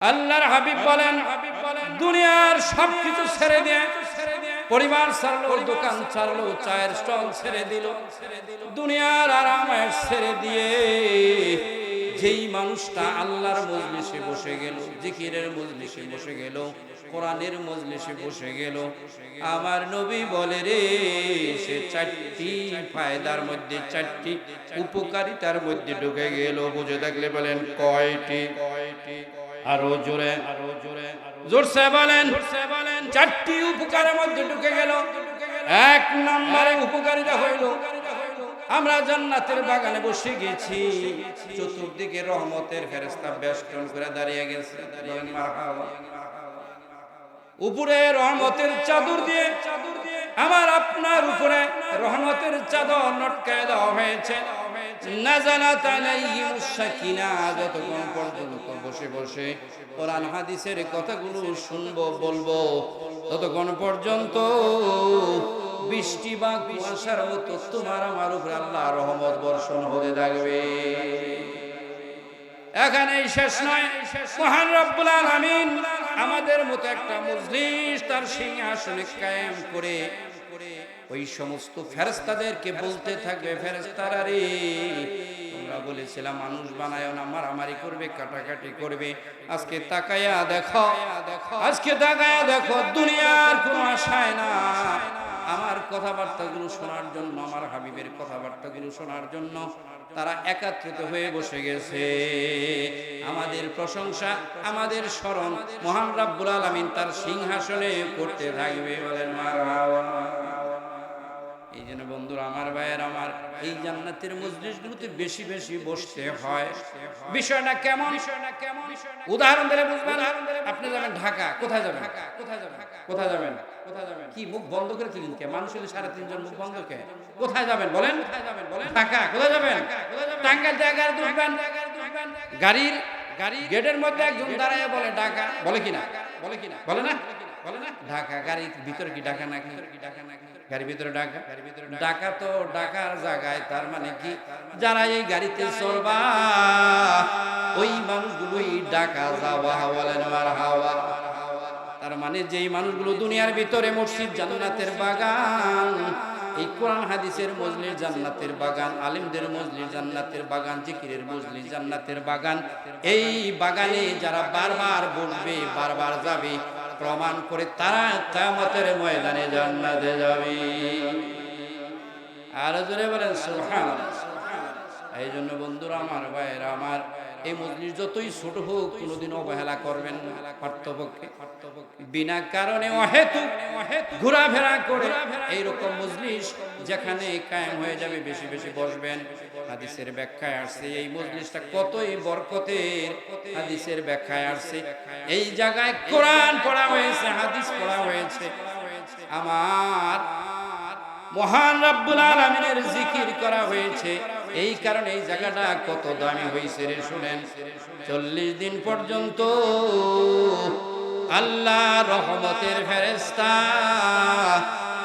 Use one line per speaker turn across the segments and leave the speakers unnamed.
আল্লাহর হাবিব বলেন, দুনিয়ার সবকিছু ছেড়ে দিয়ে, পরিবার ছাড়লো, দোকান ছাড়লো, চায়ের স্টল ছেড়ে দিল, দুনিয়ার আরামায়েশ ছেড়ে দিয়ে যেই মানুষটা আল্লাহর মজলিসে বসে গেল, জিকিরের মজলিসে বসে গেল, কোরআনের মজলিসে বসে গেল, আমার নবী বলে রে, সে চারটি ফায়দার মধ্যে, চারটি উপকারিতার মধ্যে ঢুকে গেল। বুঝে থাকলে বলেন কয়টি? আরো জোরে, জোরসে বলেন। চারটি উপকারের মধ্যে ঢুকে গেল। এক নম্বরে উপকারিতা হইল, আমরা জান্নাতের বাগানে বসে গেছি, চতুর্দিকে রহমতের ফেরেশতা বেষ্টন করে দাঁড়িয়ে গেছে, উপরে রহমতের চাদর দিয়ে আমার আপনার উপরে রহমতের চাদর লটকায় দেওয়া হয়েছে। নাযালাত আলাইহিমুস সাকিনাহ, যতক্ষণ পর্যন্ত বসে বসে কোরআন হাদিসের কথাগুলো শুনবো, বলবো, ততক্ষণ পর্যন্ত বৃষ্টি বা কুয়াশার মতো তোমার আমার উপরে আল্লাহর রহমত বর্ষণ হতে থাকবে। এখানেই শেষ নয়, মহান রব্বুল আলামিন আমাদের মতো একটা মজলিস তার সিংহাসনে কায়েম করে ওই সমস্ত ফেরেশতাদেরকে বলতে থাকবে, ফেরেশতারা রে, তোমরা বলেছিলাম মানুষ বানায় না, মারামারি করবে, কাটাকাটি করবে, আজকে তাকায়া দেখো, আজকে তাকায়া দেখো, দুনিয়ার কোনো আশায় না, আমার কথাবার্তাগুলো শোনার জন্য, আমার হাবিবের কথাবার্তাগুলো শোনার জন্য তারা একত্রিত হয়ে বসে গেছে। আমাদের প্রশংসা, আমাদের স্মরণ মহান রব্বুল আলামিন তার সিংহাসনে করতে থাকবে। বলেন মারহাবা। এই জন্য বন্ধুরা আমার, ভাইয়ের আমার, এই জান্নাতের মজলিসগুলোতে বেশি বেশি বসতে হয়। বিষয়টা কেমন? উদাহরণ দিলে বুঝবেন। আপনি যাবেন ঢাকা, কোথায় যাবেন? কোথায় যাবেন? কি মুখ বন্ধ করে কিনেন কে? মানুষ হলে 3.5 জন মুখ বন্ধ কে? কোথায় যাবেন বলেন? ঢাকা। কোথায় যাবেন? টাঙ্গাইল জায়গায় ঢুকবেন, গাড়ির গেটের মধ্যে একজন দাঁড়ায় বলে ঢাকা, বলে কিনা? বলে না? ঢাকা। গাড়ির ভিতরে কি ঢাকা নাকি? গাড়ির ভিতরে ঢাকা। ঢাকা তো ঢাকার জায়গায়, তার মানে কি, যারা এই গাড়িতে চলবা ওই মানুষগুলোই ঢাকা যাওয়া। বলেন মারহাবা। তার মানে যেই মানুষগুলো দুনিয়ার ভিতরে মসজিদ জান্নাতের বাগান, এই কোরআন হাদিসের মজলিস জান্নাতের বাগান, আলেমদের মজলিস জান্নাতের বাগান, জিকিরের মজলিস জান্নাতের বাগান, এই বাগানে যারা বারবার বসবে, বারবার যাবে, প্রমাণ করে তারা কিয়ামতের ময়দানে জান্নাতে যাবে। আর জোরে বলেন সুবহানাল্লাহ। এই জন্য বন্ধুরা আমার, ভাইয়েরা আমার, এই মজলিস যতই ছোট হোক কোনোদিন অবহেলা করবেন না। পার্থপক্ষে বিনা কারণে অহেতুক ঘোরাফেরা করে এইরকম মজলিস যেখানে কায়েম হয়ে যাবে, বেশি বেশি বসবেন। হাদিসের ব্যাখ্যায় আসছে এই মজলিসটা কতই বরকতের। হাদিসের ব্যাখ্যায় আসছে এই জায়গায় কোরআন পড়া হয়েছে, হাদিস পড়া হয়েছে, আমার মহান রব্বুল আলামিনের জিকির করা হয়েছে। এই কারণে এই জায়গাটা কত দামি হয়েছে রে শুনেন। 40 দিন পর্যন্ত আল্লাহ রহমতের ফেরেশতা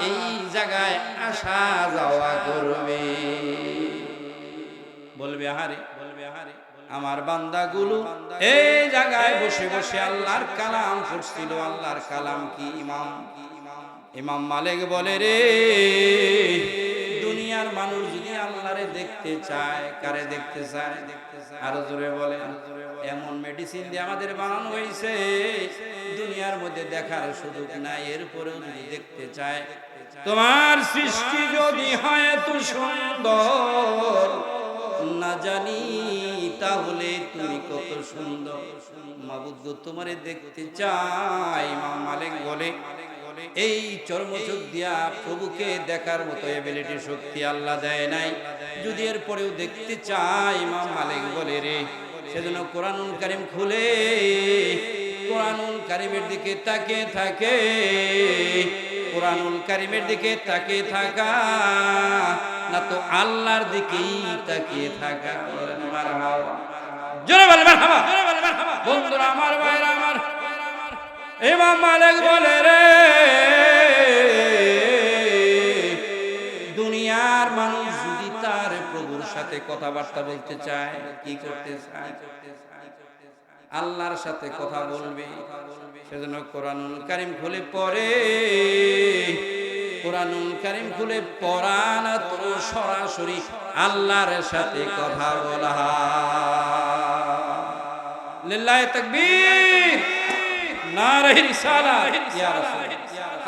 এই জায়গায় আসা যাওয়া করবে, বলবে আহারে, আমার বান্দাগুলো এই জায়গায় বসে বসে আল্লাহর কালাম পড়ছিল। আল্লাহর কালাম কি? ইমাম মালিক বলে রে, দুনিয়ার মানুষ যদি আল্লাহরে দেখতে চায়, কারে দেখতে চায়? আরো জোরে বলেন। এমন মেডিসিন দিয়ে আমাদের বানানো হয়েছে, দুনিয়ার মধ্যে দেখার সুযোগ নাই, এরপরেও যদি দেখতে চায়, তোমার সৃষ্টি যদি হয় এত সুন্দর না জানি, তাহলে তুমি কত সুন্দর। মাবুদ গো, তোমারে দেখতে চাই। ইমাম মালিক বলে, এই চর্মচোখ দিয়া প্রভুকে দেখার মতো এবিলিটি, শক্তি আল্লাহ দেয় নাই। যদি এর পরেও দেখতে চাই, ইমাম মালিক বলে রে, সেজন্য কোরআনুল কারীম খুলে কোরআনুল কারীমের দিকে তাকিয়ে থাকে। কোরআনুল কারীমের দিকে তাকিয়ে থাকা না তো আল্লাহর দিকেই তাকিয়ে থাকা। বলেন মারহাবা। জোরে বলেন মারহাবা। বন্ধুরা আমার, ভাইরা আমার, ইমাম মালিক বলে রে, দুনিয়ার মানুষ যদি তার প্রভুর সাথে কথাবার্তা বলতে চায়, কি করতে চায়? আল্লাহর সাথে কথা বলবে। সেজন্য কোরআনুল কারীম খুলে পড়ে, কোরআনুল কারীম খুলে পড়ান তো সরাসরি আল্লাহর সাথে কথা বলা। লিল্লাহি তাকবীর, নারে রিসালাত, ইয়া রাসূল।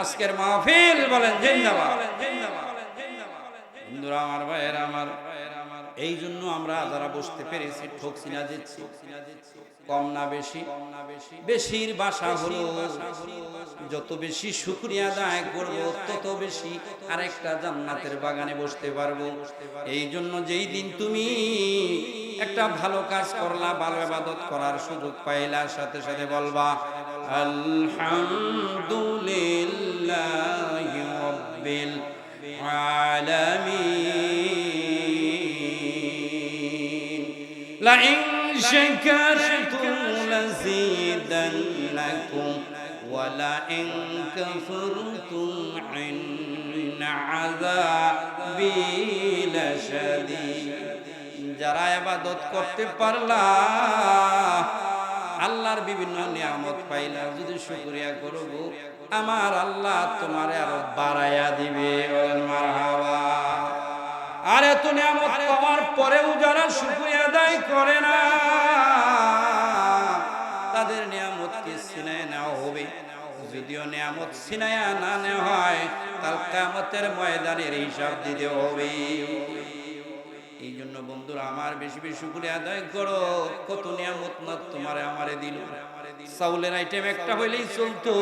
আজকের মাহফিল বলেন জিন্দাবাদ। বন্ধুরা আমার, ভাইয়েরা আমার, এই জন্য আমরা যারা বসতে পেরেছি ঠকছি না, দিচ্ছি কম না বেশি, বেশির বাসা হলো যত বেশি শুকরিয়া আদায় করব তত বেশি আরেকটা জান্নাতের বাগানে বসতে পারবো। এই জন্য যেই দিন তুমি একটা ভালো কাজ করলা, ভালো ইবাদত করার সুযোগ পাইলা, সাথে সাথে বলবা আলহামদুলিল্লাহি রাব্বিল আলামিন, লা ইন শাকারতুম লাযীদান্নাকুম ওয়া লা ইন কাফারতুম ইন্না আযাবি লাশাদীদ। যারা ইবাদত করতে পারলা, আল্লাহর বিভিন্ন নিয়ামত পাইলা, যদি শুকরিয়া করব আমার আল্লাহ তোমারে আরো বাড়াইয়া দিবে। বলেন মারহাবা। আর এত নিয়ামত পাওয়ার পরেও যারা শুকরিয়া আদায় করে না, তাদের নিয়ামতকে ছিনায় নেওয়া হবে। যদিও নিয়ামত ছিনায়া না নেওয়া হয়, কাল কিয়ামতের ময়দানের হিসাব দিতে হবে। এই জন্য বন্ধুরা আমার, বেশি বেশি শুকরিয়া আদায় করো। কত নিয়ামত না তোমারে আমারে দিল। চাউলের আইটেম একটা হইলেই চলতো,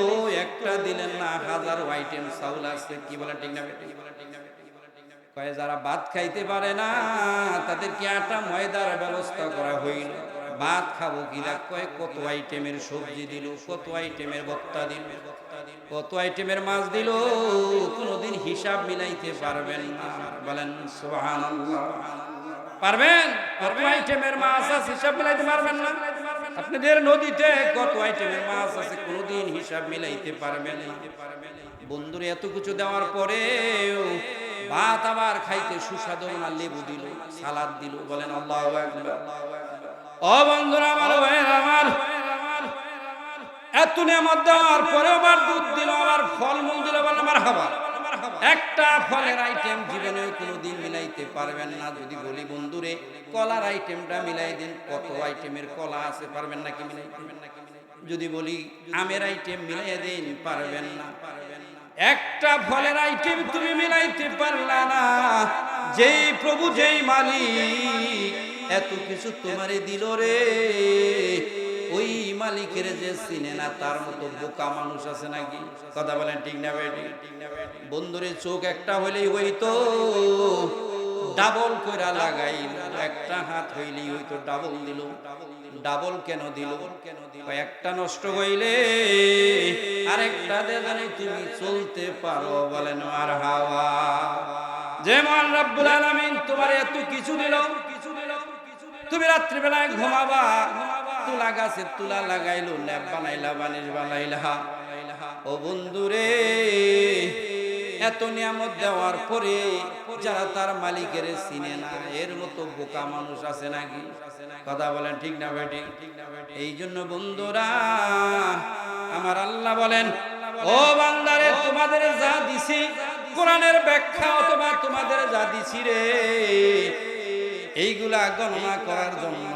একটা দিলেন না, হাজারো আইটেম চাউল আছে। কি বলে ঠিক না? কয়ে যারা ভাত খাইতে পারে না তাদেরকে আটা ময়দার ব্যবস্থা করা হইল। ভাত খাবো কিনা, কয় কত আইটেমের সবজি দিল, কত আইটেমের ভর্তা দিল, কত আইটেমের মাছ দিল, কোনদিন হিসাব মিলাইতে পারবেন না। বলেন সুবহানাল্লাহ। পারবেন? কত আইটেমের মাছ আছে হিসাব মিলাইতে পারবেন না? আপনাদের নদীতে কত আইটেমের মাছ আছে কোনদিন হিসাব মিলাইতে পারবেন না। বন্ধুরে এত কিছু দেওয়ার পরে ভাত আবার খাইতে সুস্বাদু না, লেবু দিল, সালাদ দিল। বলেন আল্লাহু আকবার। ও বন্ধুরা আমার, ভাইয়েরা আমার, এত নিয়ামত দেওয়ার পরে আবার দুধ দিল, আবার ফলমূল দিল। বলেন মারহাবা। একটা ফলের আইটেম জীবনে কোনোদিন মিলাইতে পারবেন না। যদি বলি বন্ধুরে কলার আইটেমটা মিলাই দিন, কত আইটেমের কলা আছে, পারবেন নাকি মিলাইতে? যদি বলি আমের আইটেম মিলাই দিন, পারবেন না। একটা ফলের আইটেম তুমি মিলাইতে পারলা না। যেই প্রভু, যেই মালিক এত কিছু তোমারে দিল রে, ওই মালিকের যে চিনে না তার মতো বোকা মানুষ আছে নাকি? কথা বলেন ঠিক না বেটি? বন্ধুরে চোখ একটা হইলেই হইতো, ডাবল কইরা লাগাই। একটা হাত হইলেই হইতো, ডাবল দিল। ডাবল কেন দিল? একটা নষ্ট হইলে আরেকটা দিয়ে তুমি চলতে পারো। বলেন মারহাবা। যে মহান রব্বুল আলামিন তোমার এত কিছু দিল, তুমি রাত্রি বেলায় ঘুমাবা, তুলা গাছে তুলা লাগাইলো, ন্যাপ বানাইলা, বানিশ বানাইলা। ও বন্ধুরে, এত নিয়ামত দেওয়ার পরে যারা তার মালিকের চিনে না, এর মতো বোকা মানুষ আছে নাকি? কথা বলেন ঠিক না বেটি? এই জন্য বন্ধুরা আমার, আল্লাহ বলেন ও বান্দারে, তোমাদের যা দিছি, কোরআনের ব্যাখ্যা অথবা তোমাদের যা দিছি রে, এইগুলা গণনা করার জন্য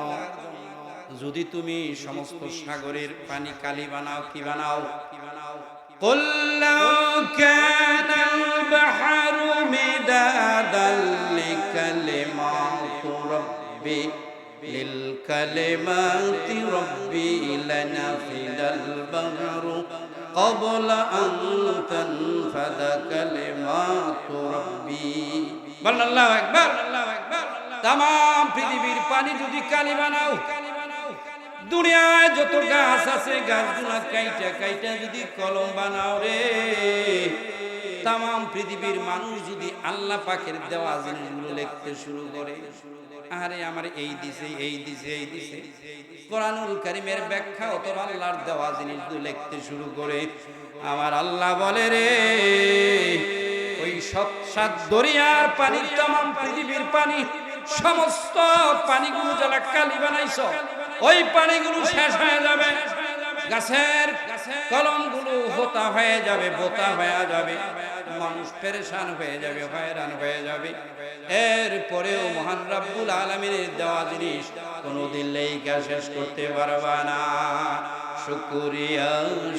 যদি তুমি সমস্ত সাগরের পানি কালি বানাও, কি বানাও? قُلْ لَوْ كَانَ الْبَحْرُ مِدَادًا لِكَلِمَاتِ رَبِّي لِلْكَلِمَاتِ رَبِّي لَنَفِدَ الْبَحْرُ قَبْلَ أَن تَنفَدَ كَلِمَاتُ رَبِّي। বলেন আল্লাহু আকবার। তাম পৃথিবীর পানি যদি কালি বানাও, দুনিয়ায় যত গাছ আছে গাছগুলা কাইটা কাইটা যদি কলম বানাও রে, তাম পৃথিবীর মানুষ যদি আল্লাহ পাকের দেওয়া জিনিসগুলো লিখতে শুরু করে, আরে আমার এই দিছে, এই দিছে, এই দিছে, কোরআনুল কারীমের ব্যাখ্যা অথবা আল্লাহর দেওয়া জিনিসগুলো লিখতে শুরু করে, আমার আল্লাহ বলে রে, ওই সাত দরিয়ার পানি, তাম পৃথিবীর পানি, সমস্ত পানিগুলো যারা কালি বানাইছ, ওই পানিগুলো শেষ হয়ে যাবে, গাছের কলমগুলো হোতা হয়ে যাবে, বোতা হয়ে যাবে, মানুষ পেরেশান হয়ে যাবে, হয়রান হয়ে যাবে। এরপরেও মহান রব্বুল আলামিনের দেওয়া জিনিস কোনোদিন লেখা শেষ করতে পারবা না। শুকরিয়া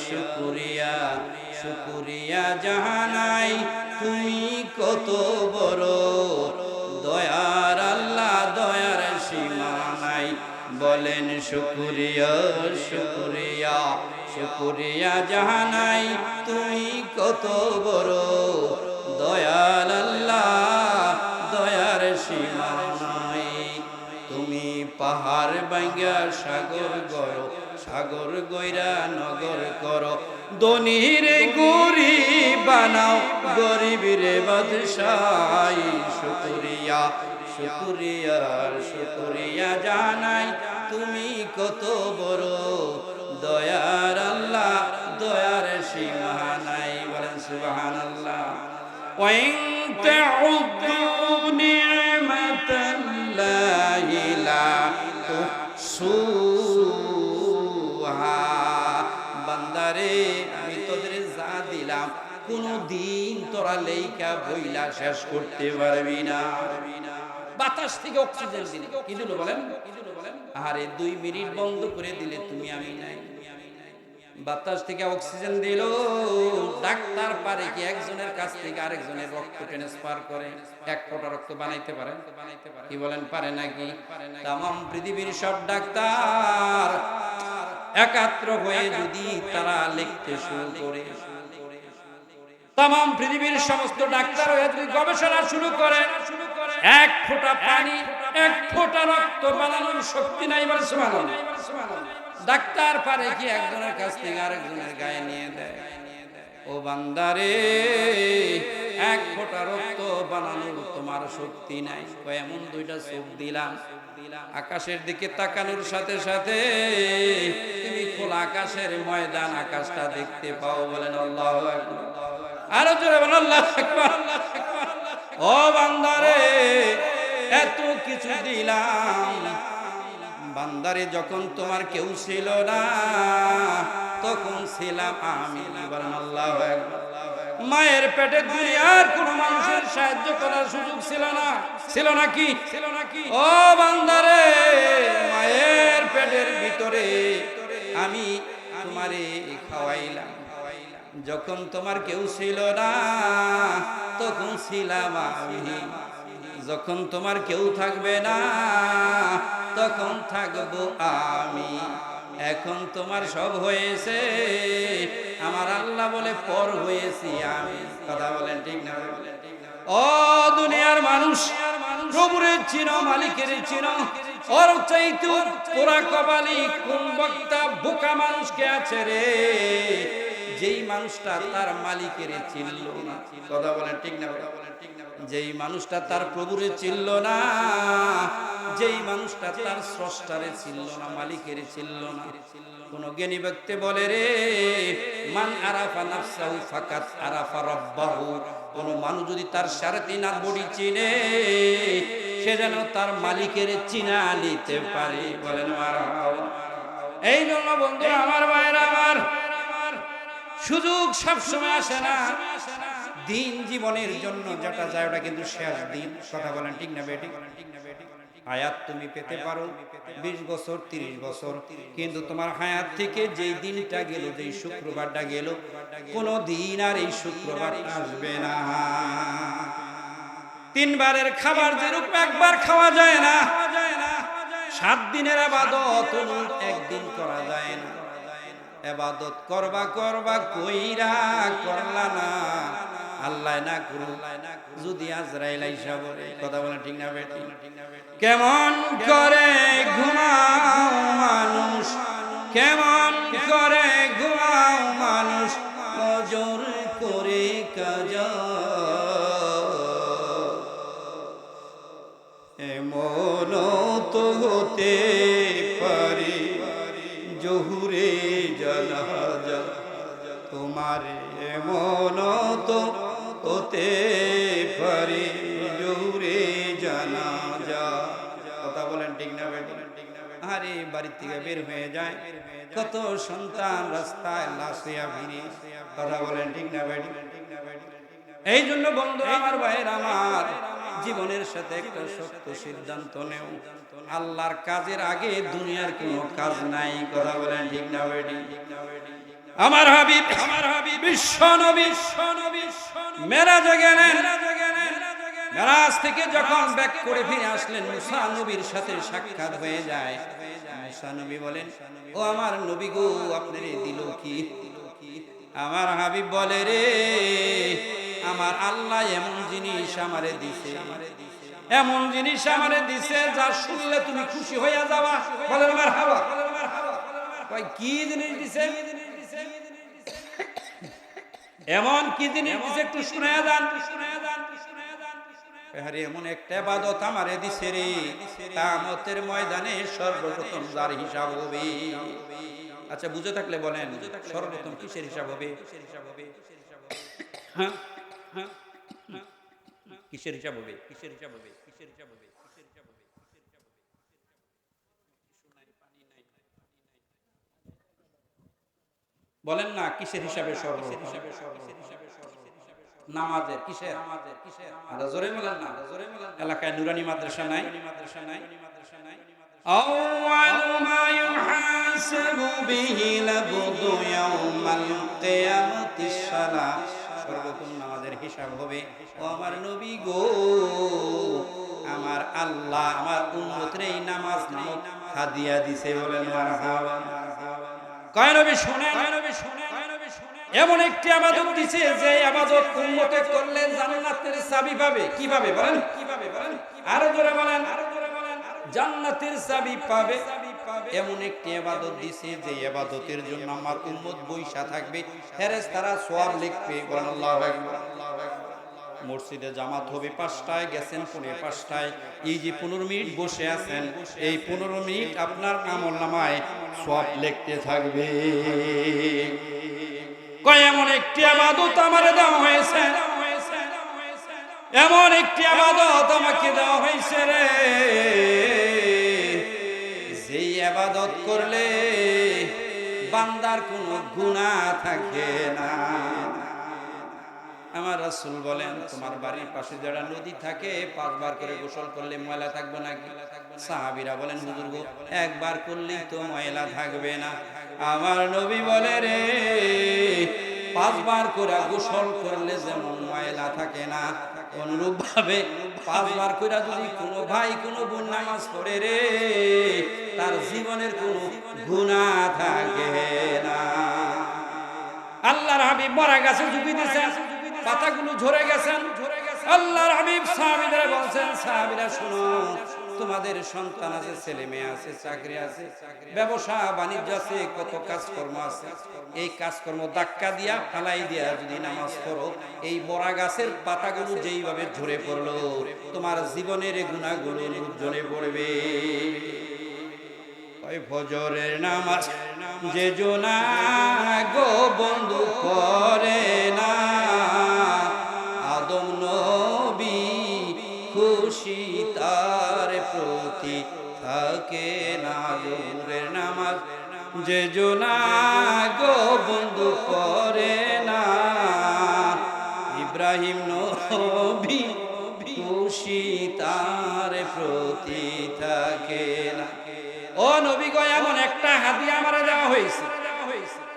শুকরিয়া শুকরিয়া জাহানাই তুমি কত বড়, দয়ার আল্লাহ দয়ার সীমা নাই। বলেন শুকরিয়া শুকরিয়া শুকরিয়া জাহানাই তুমি কত বড়, দয়াল আল্লাহ দয়ার সীমা নাই। তুমি পাহাড় ভাঙ্গা সাগর গড়ো, সাগর গইরা নগর করো, ধনীরে গরিব বানাও, গরিবরে বাদশাহ। শুকরিয়া শুকরিয়া শুকরিয়া জানাই তুমি কত বড়, দয়ার আল্লাহ দয়ার সীমা নাই। বলেন সুবহানাল্লাহ। ওয়া ইন তাউদ্দু নি'মাতাল্লাহি লা তুহসুহা। বান্দারে আমি তোদের যা দিলাম কোনদিন তোরা লেখা বইলা শেষ করতে পারবি না। বাতাস থেকে অক্সিজেন দিলে কি দিল বলেন? আরে 2 মিনিট বন্ধ করে দিলে তুমি আমি নাই। বাতাস থেকে অক্সিজেন দিল, ডাক্তার পারে কি একজনের কাছ থেকে আরেকজনের রক্ত ট্রান্সফার করে 1 ফোঁটা রক্ত বানাইতে পারে? কি বলেন, পারে নাকি? তামাম পৃথিবীর সব ডাক্তার একাত্র হয়ে যদি তারা লিখতে শুরু করে, তামাম পৃথিবীর সমস্ত ডাক্তার হয়ে যদি গবেষণা শুরু করে, 1 ফোঁটা পানি 1 ফোঁটা রক্ত বানানোর শক্তি নাই। বলে সুবহানাল্লাহ। ডাক্তার পারে কি একজনের কাছ থেকে আরেকজনের গায়ে নিয়ে দেয়? ও বান্দারে 1 ফোঁটা রক্ত বানানোর তোমার শক্তি নাই। এমন 2টা চোখ দিলাম, আকাশের দিকে তাকানোর সাথে সাথে তুমি খোলা আকাশের ময়দান, আকাশটা দেখতে পাও। বলেন আল্লাহু আকবার। আরো জোরে বলেন আল্লাহু আকবার। ও বান্দারে এত কিছু দিলাম, বান্দারে যখন তোমার কেউ ছিল না তখন ছিলাম আমি। বলেন আল্লাহু আকবার। মায়ের পেটে দুনিয়ার কোন মানুষের সাহায্য করার সুযোগ ছিল না, ছিল নাকি? ও বান্দারে মায়ের পেটের ভিতরে আমি তোমারে খাওয়াইলাম, যখন তোমার কেউ ছিল না তখন ছিলাম আমি, যখন তোমার কেউ থাকবে না তখন থাকবো আমি। এখন তোমার সব হয়েছে, আমার আল্লাহ বলে পর হয়েছি আমি। কথা বলেন ঠিক না? ও দুনিয়ার মানুষ, প্রভুরে চিনো, মালিকের চিনো। ওর চাইতে পুরা কপালি কোন বক্তা বোকা মানুষকে আছে রে, যেই মানুষটা তার মালিকের চিনল না। কথা বলেন ঠিক না? যেই মানুষটা তার প্রভুরে চিনল না, যেই মানুষটা তার স্রষ্টারে চিনল না, মালিকের চিনল না। কোন জ্ঞানী ব্যক্তি বলে রে, মান আরাফা নাফসাহু ফাকাত আরাফা রাব্বাহু। কোন মানুষ যদি তার 3.5 হাত বডি চিনে, সে যেন তার মালিকের চিনা নিতে পারে। বলেন মারহাবা। এই জন্য বন্ধুরা আমার, ভাইরা আমার, সুযোগ সবসময় আসে না। দিন জীবনের জন্য যেটা যায় ওটা কিন্তু শেষ দিন। কথা বলেন ঠিক না বেটি? হায়াত তুমি পেতে পারো 20 বছর 30 বছর, কিন্তু তোমার হায়াত থেকে যেই দিনটা গেল, যেই শুক্রবারটা গেল, কোনো দিন আর এই শুক্রবার আসবে না। 3 বারের খাবার যেরকম একবার খাওয়া যায় না, 7 দিনের ইবাদত একদিন করা যায় না। ইবাদত করবা করবা কইরা করলা না, আল্লাহ না করুন যদি আজরাইল আইসা বলে। কথা বলে ঠিক না বেটি? কেমন করে ঘুমাও মানুষ, কেমন করে ঘুমাও মানুষ, নজর করে কাজা। এমন তো হতে পারে জহুরে জানাজা তোমার, এমন তো হতে পারে জহুরে জানাজা। কথা বলেন ঠিক না বেটি? আহারে বাড়ি থেকে বের হয়ে যায়, কত সন্তান রাস্তায় লাশিয়া ভিড়ে। কথা বলেন ঠিক না ভাই? এই জন্য বন্ধু আমার, ভাইয়ের আমার, জীবনের সাথে একটা শক্ত সিদ্ধান্ত নেও, আল্লাহর কাজের আগে দুনিয়ার কোনো কাজ নাই। কথা বলেন ঠিক না ভাই? আমার হাবিব বিশ্ব নবী মেরাজে গেলেন। মেরাজ থেকে যখন ব্যাক করে ফিরে আসলেন, মুসা নবীর সাথে সাক্ষাৎ হয়ে যায়। মুসা নবী বলেন, ও আমার নবী গো, আপনারে দিল কি? আমার হাবিব বলে, রে আমার আল্লাহ এমন জিনিস আমারে দিছে, এমন জিনিস আমারে দিছে যা শুনলে তুমি খুশি হইয়া যাবা। বলেন মারহাবা। কয় কি জিনিস দিছে? এমন কি জিনিস দিছে একটু শুনায়া যান। আরে এমন একটা ইবাদত আমারে দিছে রে, কিয়ামতের ময়দানে সর্বপ্রথম যার হিসাব হবে। আচ্ছা বুঝে থাকলে বলেন, সর্বপ্রথম কিসের হিসাব হবে? হ্যাঁ হ্যাঁ, কিসের হিসাব হবে? কিসের হিসাব হবে? কিসের হিসাব হবে? কিসের হিসাব হবে? বলেন না, কিসের হিসাবে? নামাজের। কিসের? আরে জোরে বলেন না। এলাকায় নুরানি মাদ্রাসা নাই? আউয়ালু মা ইউহাসাবু বিহিল আবদু ইয়াউমাল কিয়ামাতিস সালাহ। সর্বপ্রথম নামাজের হিসাব হবে। ও আমার নবী গো, আমার আল্লাহ আমার উম্মতের এই নামাজ নামক হাদিয়া দিছে। বলেন মারহাবা। কয় নবী শুনেন, এমন একটি ইবাদত দিছে যে ইবাদত উম্মতে করলে জান্নাতের চাবি পাবে। কিভাবে বলেন? কিভাবে বলেন? আরো জোরে বলেন। জান্নাতের চাবি পাবে এমন একটি ইবাদত দিছে যে ইবাদতের জন্য আমার উম্মত বইসা থাকবে, ফেরেশতারা সওয়াব লিখবে। বলেন আল্লাহু আকবার। মসজিদে জামাত হবে 5টায়, গেছেন 5:45, এই যে 15 মিনিট বসে আছেন, এই 15 মিনিট আপনার আমলনামায় সওয়াব লিখতে থাকবে। কয় এমন একটি ইবাদত আমারে দেওয়া হয়েছে, এমন একটি ইবাদত আমাকে দেওয়া হয়েছে রে, যেই ইবাদত করলে বান্দার কোনো গুনাহ থাকে না। আমার রাসূল বলেন, তোমার বাড়ির পাশে যারা নদী থাকে 5 বার করে গোসল করলে ময়লা থাকবে নাকি? সাহাবীরা বলেন, হুজুর গো, একবার করলেই তো ময়লা থাকবে না। আমার নবী বলে, রে 5 বার করে গোসল করলে যেমন ময়লা থাকে না, অনুরূপ ভাবে 5 বার করে যদি কোনো ভাই কোনো বোন নামাজ পড়ে রে, তার জীবনের কোনো গুনাহ থাকে না। আল্লাহর হাবিব মরা গাছে ঝুঁকি দিয়েছেন, পাতাগুলো ঝরে গেছেন। আল্লাহর হাবিব সাহাবীদের বলছেন, সাহাবীরা শুনো, তোমাদের সন্তান আছে, ছেলে মেয়ে আছে, চাকরি আছে, ব্যবসা বাণিজ্য আছে, কত কাজকর্ম আছে, এই কাজকর্ম ধাক্কা দিয়া ফালাই দিয়া যদি নামাজ পড়ো, এই বড়া গাছের পাতাগুলো যেইভাবে ঝরে পড়লো, তোমার জীবনের গুনাহগুলো ঝরে পড়বে। ওই ফজরের নামাজ যে জোনা গো বন্ধু করে না, আদম নবী খুশি তার প্রতি থাকে না। জোহরের নামাজ যে জোনা গো বন্ধু করে না, ইব্রাহিম নবী খুশি তার প্রতি থাকে না। ও নবী গো, এমন একটা হাদিয়া আমারে দেওয়া হয়েছে,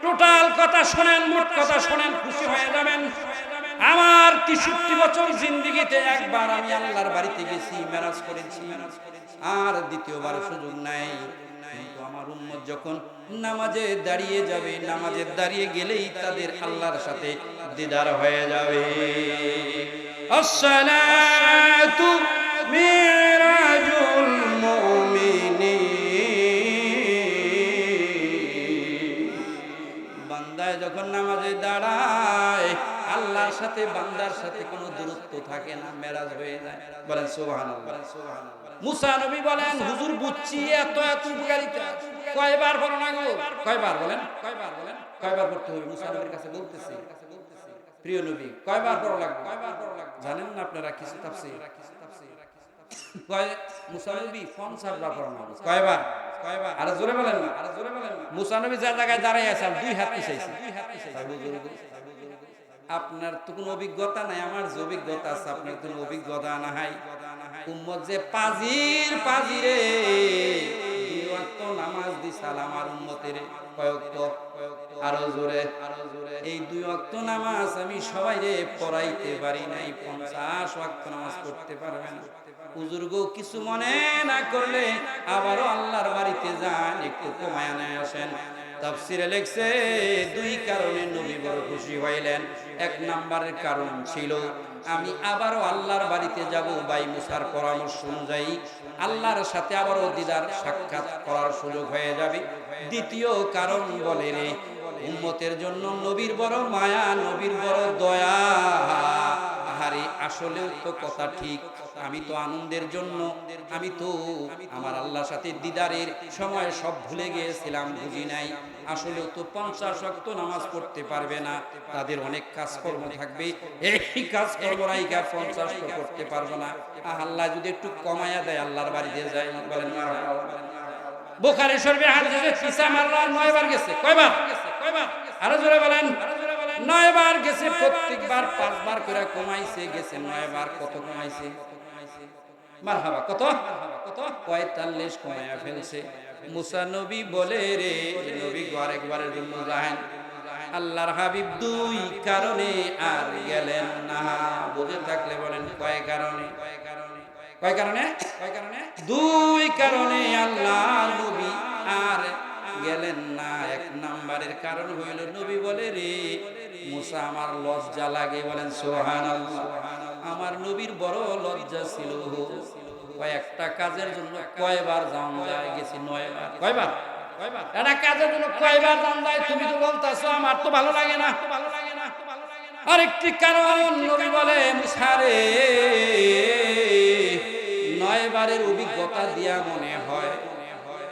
টোটাল কথা শোনেন, মোট কথা শোনেন, খুশি হয়ে যাবেন। আমার 63 বছর জিন্দেগিতে একবার আমি আল্লাহর বাড়িতে গেছি, মেরাজ করেছি, আর দ্বিতীয়বার সুযোগ নাই। কিন্তু আমার উম্মত যখন নামাজে দাঁড়িয়ে যাবে, নামাজে দাঁড়িয়ে গেলেই তাদের আল্লাহর সাথে দিদার হয়ে যাবে। আসসালাতু মিরাজুল মুমিনিন। বান্দায় যখন নামাজে দাঁড়ায়, আল্লাহর সাথে বান্দার সাথে কোনো দূরত্ব থাকে না, মেরাজ হয়ে যায়। বলেন সুবহানাল্লাহ। মুসা নবী বলেন, হুজুর বুঝছি এত এত উপকারিতা, কয়বার পড়ো না গো? কয়বার বলেন? কয়বার পড়তে হবে? মুসা নবীর কাছে বলতেছি, প্রিয় নবী কয়বার পড়া লাগবে? জানেন না আপনারা? কিছু তাফসীর কয় মুসা নবী 50 বার পড়ানো কয়বার কয়বার আর জোরে বলেন না আর জোরে বলেন না মুসা নবী যে জায়গায় দাঁড়ায় আছে দুই হাত পিছাইছে আপনার তো কোনো অভিজ্ঞতা নাই আমার যে অভিজ্ঞতা আছে আপনার কোনো অভিজ্ঞতা নাই উম্মত যে পাজিরে দুই ওয়াক্ত নামাজ দি সালাম আর উম্মতের কয়েকত আরো জোরে এই দুই ওয়াক্ত নামাজ আমি সবাইরে পড়াইতে পারি নাই 50 ওয়াক্ত নামাজ পড়তে পারবে না হুজুর গো কিছু মনে না করলে আবারও আল্লাহর বাড়িতে যান একটু কমায় নিয়ে আসেন তাফসিরে লেখছে দুই কারণে নবী বড় খুশি হইলেন এক নাম্বারের কারণ ছিল আমি আবারও আল্লাহর বাড়িতে যাব ভাই মুসার পরামর্শ অনুযায়ী আল্লাহর সাথে আবারও দিদার সাক্ষাৎ করার সুযোগ হয়ে যাবে দ্বিতীয় কারণ বলে রে উম্মতের জন্য নবীর বড় মায়া নবীর বড় দয়া আহারে আসলেও তো কথা ঠিক আমি তো আনন্দের জন্য আমি তো আমার আল্লাহর সাথে দিদারের সময় সব ভুলে গিয়েছিলাম বুঝি নাই আসলেও তো 50 ওয়াক্ত নামাজ পড়তে পারবে না তাদের অনেক কাজকর্ম থাকবে এই কাজকর্মরাই 50 তো করতে পারবো না আল্লাহ যদি একটু কমায়া দেয় আল্লাহর বাড়িতে যায় বলেন বুখারী শরীফে হাদিসে ফিসা মাররা 9 বার গেছে কয়বার আরো জোরে বলেন 9 বার গেছে প্রত্যেকবার 5 বার করে কমাইছে গেছে 9 বার কত কমাইছে মারহাবা কত 45 কমায়া ফেলছে মুসা নবী বলে রে নবী আরেকবারের জন্য যান আল্লাহর হাবিব দুই কারণে আর গেলেন না বুঝে থাকলে বলেন কয় কারণে দুই কারণে আল্লাহর নবী আর গেলেন না এক নাম্বারের কারণ হইল নবী বলে রে মুসা আমার লজ্জা লাগে বলেন সুবহানাল্লাহ আমার নবীর বড় লজ্জা ছিল কয়েকটা কাজের জন্য কয়বার যাওয়া যায় গেছি 9 বার কয়বার এটা কাজের জন্য কয়বার যাওয়া যায় তুমি তো বলতাছো আমার তো ভালো লাগে না আরেকটি কারণ নবী বলে মুসা রে 9 বারের অভিজ্ঞতা দিয়া মনে হয়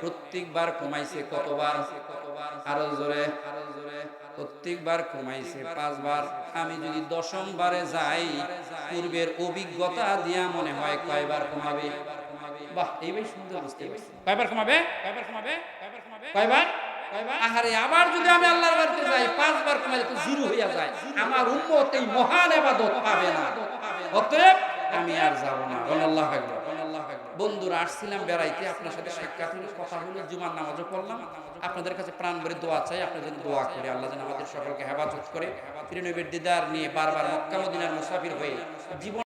প্রত্যেকবার কমাইছে কতবার আরো জোরে প্রত্যেকবার কমাইছে 5 বার আমি যদি 10ম বারে যাই পূর্বের অভিজ্ঞতা দিয়া মনে হয় কয়বার কমাবে বাহ এইবার সুন্দর বুঝতে পারছি কয়বার কমাবে কয়বার আহারে আবার যদি আমি আল্লাহর বাড়িতে যাই 5 বার কমাইলে তো জিরো হইয়া যায় আমার উম্মত এই মহান ইবাদত পাবে না অতএব আমি আর যাব না আল্লাহু আকবার বন্ধুরা আসছিলাম বেড়াইতে আপনার সাথে সাক্ষাৎ হলো কথা হলো জুমার নামাজও পড়লাম আপনাদের কাছে প্রাণ ভরে দোয়া চাই আপনাদের জন্য দোয়া করি আল্লাহ যেন আমাদের সকলকে হেফাজত করে প্রিয় নবীর দিদার নিয়ে বারবার মক্কা মদিনার মুসাফির হয়ে জীবন